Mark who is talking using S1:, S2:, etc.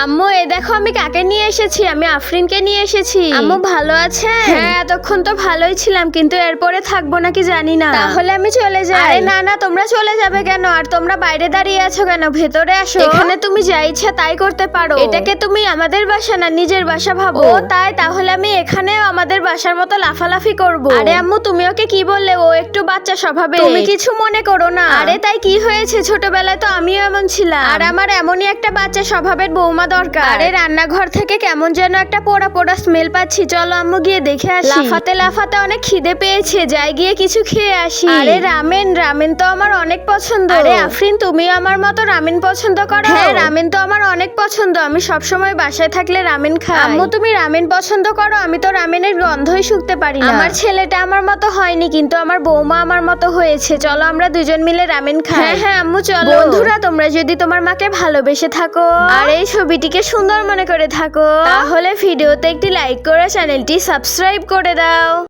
S1: আম্মু এই দেখো আমি কাকে নিয়ে এসেছি, আমি আফরিনকে নিয়ে এসেছি। আম্মু ভালো আছেন? হ্যাঁ এতক্ষণ তো ভালোই ছিলাম, কিন্তু এরপরে থাকবো নাকি জানি না। তাহলে আমি চলে যাই। আরে না না, তোমরা চলে যাবে কেন? আর তোমরা বাইরে দাঁড়িয়ে আছো কেন? ভেতরে আসো। এখানে তুমি যা ইচ্ছা তাই করতে পারো। এটাকে তুমি আমাদের বাসা না নিজের বাসা ভাবো। ও তাই, তাহলে আমি এখানেও আমাদের বাসার মতো লাফালাফি করব। আরে আম্মু তুমি ওকে কি বললে? ও একটু বাচ্চা স্বভাবে, তুমি কিছু মনে করো না। আরে তাই কি হয়েছে? ছোটবেলায় তো আমিও এমন ছিলাম, আর আমার এমনই একটা বাচ্চা স্বভাবের বৌমা দরকার। আরে রান্নাঘর থেকে কেমন যেন একটা পোড়া পোড়া স্মেল পাচ্ছি, চলো আম্মু গিয়ে দেখে আসি। লাফাতে লাফাতে অনেক খিদে পেয়েছে, যাই গিয়ে কিছু খেয়ে আসি। আরে রামেন, রামেন তো আমার অনেক পছন্দ। আরে আফরিন তুমিও আমার মতো রামেন পছন্দ করো? হ্যাঁ রামেন তো আমার অনেক পছন্দ, আমি সব সময় বাসায় থাকলে রামেন খাই। আম্মু তুমি রামেন পছন্দ করো? আমি তো রামেনের গন্ধই শুকতে পারি না। আমার ছেলেটা আমার মতো হয়নি, কিন্তু আমার বৌমা আমার মতো হয়েছে। চলো আমরা দুজন মিলে রামেন খাই। হ্যাঁ হ্যাঁ আম্মু চলো। বন্ধুরা তোমরা যদি তোমার মাকে ভালোবেসে থাকো আর এই ছবিটিকে সুন্দর মনে করে থাকো, তাহলে ভিডিওতে একটি লাইক করে চ্যানেলটি সাবস্ক্রাইব করে দাও।